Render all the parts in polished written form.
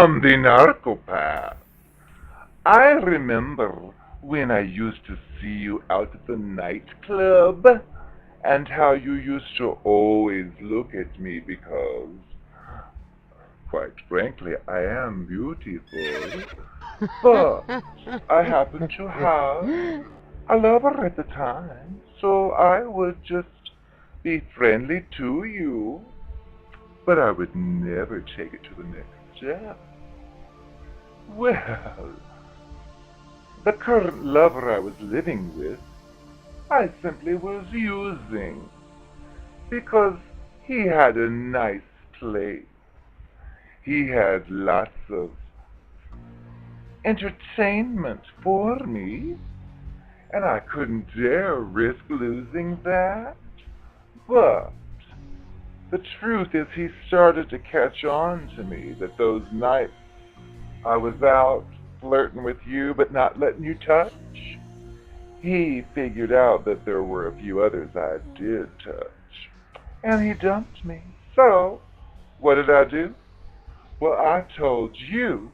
I'm the Narcopath. I remember when I used to see you out at the nightclub and how you used to always look at me because, quite frankly, I am beautiful. But I happened to have a lover at the time, so I would just be friendly to you, but I would never take it to the next step. Well, the current lover I was living with, I simply was using because he had a nice place. He had lots of entertainment for me, and I couldn't dare risk losing that. But the truth is, he started to catch on to me that those nights I was out flirting with you but not letting you touch, he figured out that there were a few others I did touch, and he dumped me. So, what did I do? Well, I told you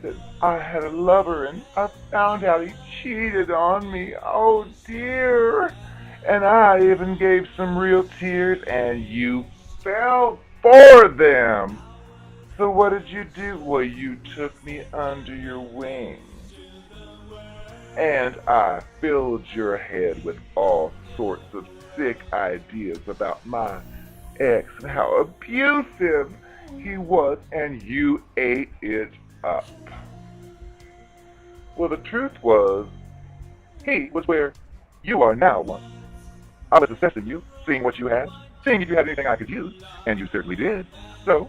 that I had a lover, and I found out he cheated on me. Oh dear. And I even gave some real tears, and you fell for them. So what did you do? Well, you took me under your wing, and I filled your head with all sorts of sick ideas about my ex and how abusive he was, and you ate it up. Well, the truth was, he was where you are now once. I was assessing you, seeing what you had, seeing if you had anything I could use, and you certainly did. So,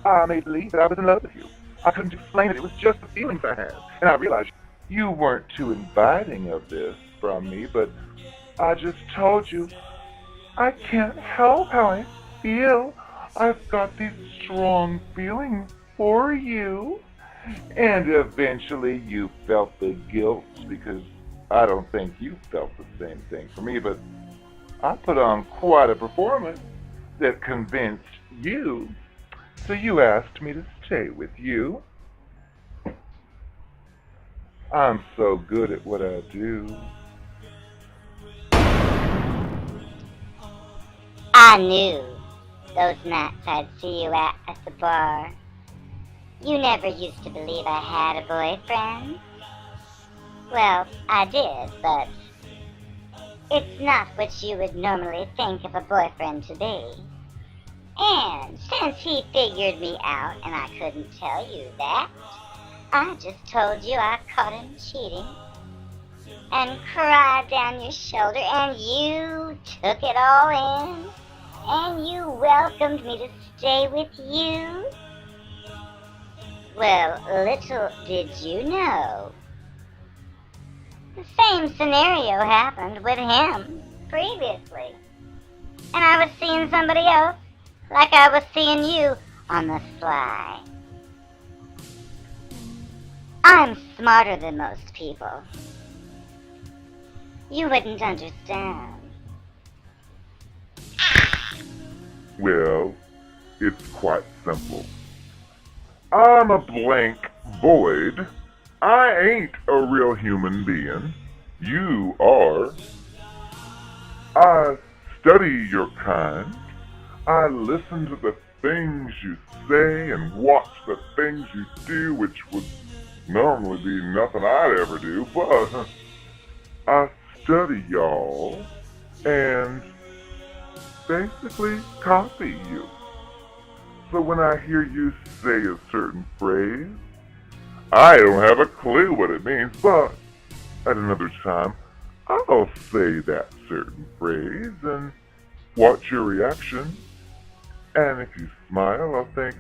I made believe that I was in love with you. I couldn't explain it, it was just the feelings I had. And I realized you weren't too inviting of this from me, but I just told you I can't help how I feel. I've got these strong feelings for you. And eventually you felt the guilt because I don't think you felt the same thing for me, but I put on quite a performance that convinced you. So you asked me to stay with you. I'm so good at what I do. I knew those nights I'd see you at the bar. You never used to believe I had a boyfriend. Well, I did, but it's not what you would normally think of a boyfriend to be. And since he figured me out and I couldn't tell you that, I just told you I caught him cheating and cried down your shoulder, and you took it all in and you welcomed me to stay with you. Well, little did you know, the same scenario happened with him previously. And I was seeing somebody else, like I was seeing you on the sly. I'm smarter than most people. You wouldn't understand. Well, it's quite simple. I'm a blank void. I ain't a real human being. You are. I study your kind. I listen to the things you say and watch the things you do, which would normally be nothing I'd ever do, but I study y'all and basically copy you. So when I hear you say a certain phrase, I don't have a clue what it means, but at another time, I'll say that certain phrase and watch your reaction. And if you smile, I'll think,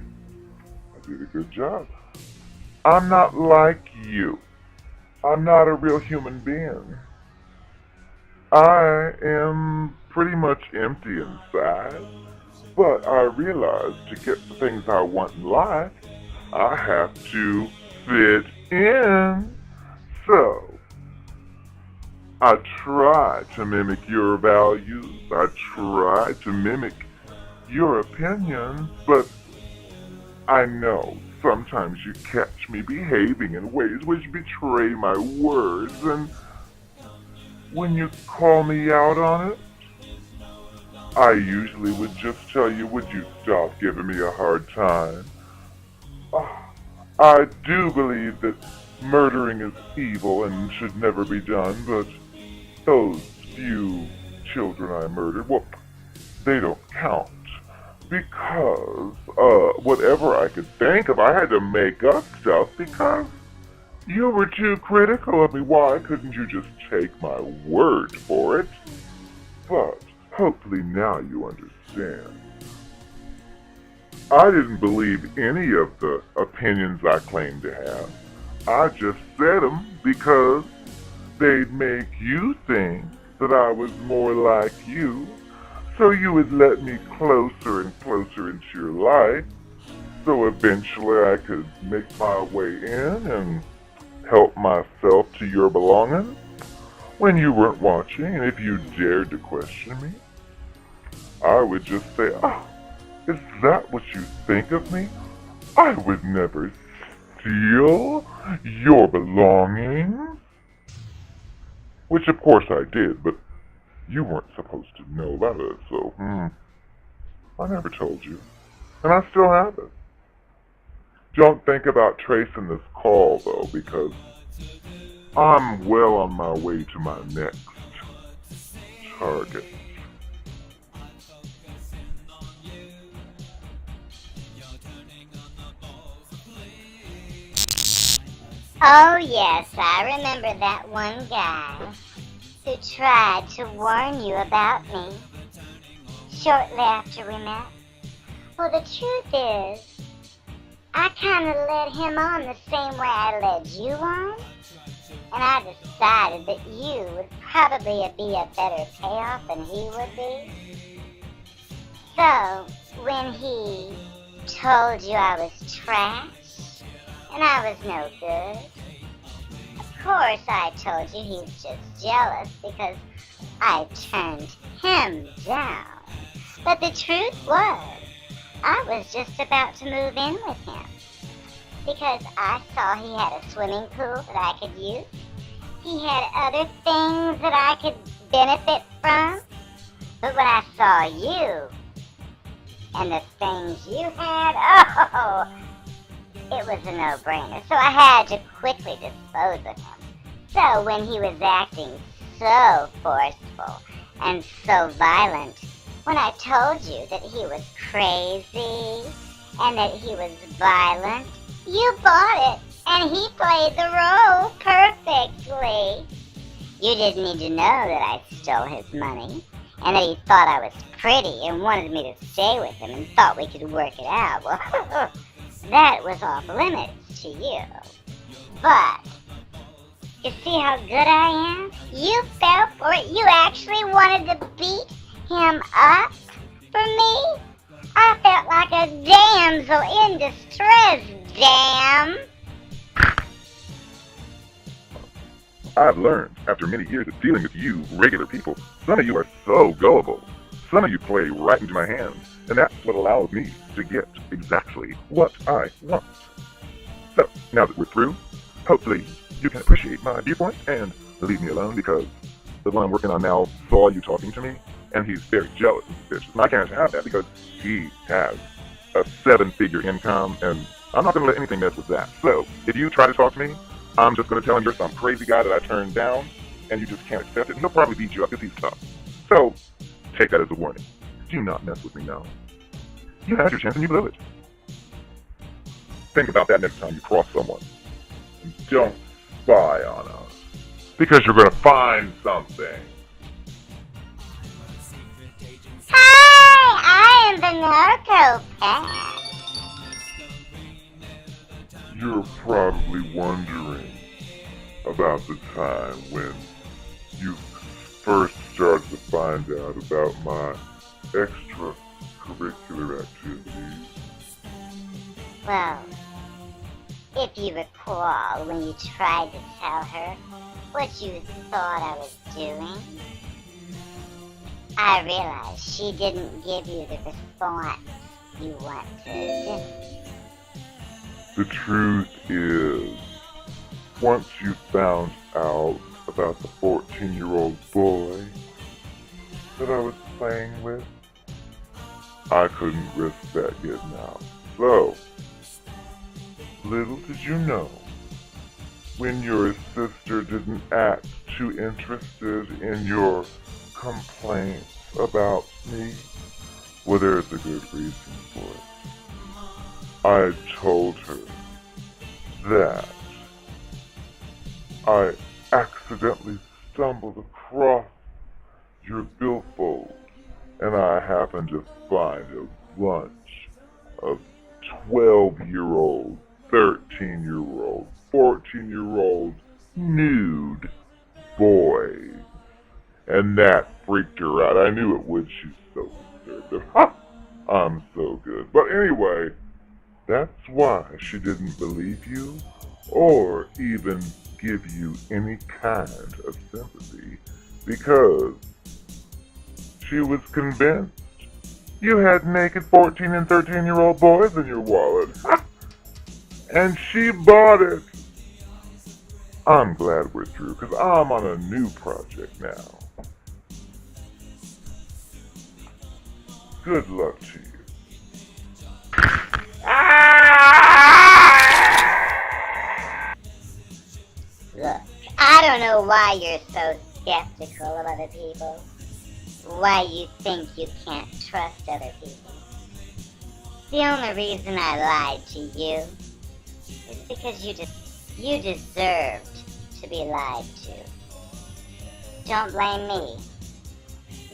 I did a good job. I'm not like you. I'm not a real human being. I am pretty much empty inside, but I realize to get the things I want in life, I have to fit in. So, I try to mimic your values. I try to mimic your opinions, but I know sometimes you catch me behaving in ways which betray my words, and when you call me out on it, I usually would just tell you, would you stop giving me a hard time? Ah, I do believe that murdering is evil and should never be done, but those few children I murdered, well, they don't count. Because, whatever I could think of, I had to make up stuff because you were too critical of me. Why couldn't you just take my word for it? But hopefully now you understand. I didn't believe any of the opinions I claimed to have. I just said them because they'd make you think that I was more like you, so you would let me closer and closer into your life, so eventually I could make my way in and help myself to your belongings when you weren't watching, and if you dared to question me, I would just say, oh, is that what you think of me? I would never steal your belongings. Which of course I did, but you weren't supposed to know about it, so, I never told you. And I still haven't. Don't think about tracing this call, though, because I'm well on my way to my next target. Oh yes, I remember that one guy who tried to warn you about me shortly after we met. Well, the truth is, I kind of led him on the same way I led you on, and I decided that you would probably be a better payoff than he would be. So, when he told you I was trash, and I was no good, of course I told you he's just jealous because I turned him down. But the truth was, I was just about to move in with him because I saw he had a swimming pool that I could use. He had other things that I could benefit from. But when I saw you and the things you had, oh, it was a no-brainer. So I had to quickly dispose of him. So when he was acting so forceful and so violent, when I told you that he was crazy and that he was violent, you bought it, and he played the role perfectly. You didn't need to know that I stole his money, and that he thought I was pretty and wanted me to stay with him and thought we could work it out. Well, that was off limits to you. But, you see how good I am? You fell for it. You actually wanted to beat him up for me? I felt like a damsel in distress, damn. I've learned, after many years of dealing with you, regular people, some of you are so gullible. Some of you play right into my hands, and that's what allows me to get exactly what I want. So, now that we're through, hopefully you can appreciate my viewpoint and leave me alone, because the one I'm working on now saw you talking to me, and he's very jealous and suspicious. And I can't have that because he has a 7-figure income, and I'm not going to let anything mess with that. So, if you try to talk to me, I'm just going to tell him you're some crazy guy that I turned down, and you just can't accept it, and he'll probably beat you up because he's tough. So, take that as a warning. Do not mess with me now. You had your chance and you blew it. Think about that next time you cross someone. And don't spy on us, because you're going to find something. Hi, I am the Narcopath. You're probably wondering about the time when you first started to find out about my extracurricular activities. Well, if you recall when you tried to tell her what you thought I was doing, I realized she didn't give you the response you wanted. The truth is, once you found out about the 14-year-old boy that I was playing with, I couldn't risk that getting out. So, little did you know, when your sister didn't act too interested in your complaints about me, well, there's a good reason for it. I told her that I accidentally stumbled across your billfold, and I happened to find a bunch of 12-year-old, 13-year-old, 14-year-old nude boys. And that freaked her out. I knew it would. She's so conservative. Ha! I'm so good. But anyway, that's why she didn't believe you or even give you any kind of sympathy, because she was convinced you had naked 14 and 13-year-old boys in your wallet. Ha! And she bought it. I'm glad we're through, because I'm on a new project now. Good luck to you. Look, I don't know why you're so skeptical of other people. Why you think you can't trust other people. The only reason I lied to you is because you deserved to be lied to. Don't blame me.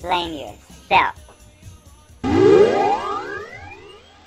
Blame yourself.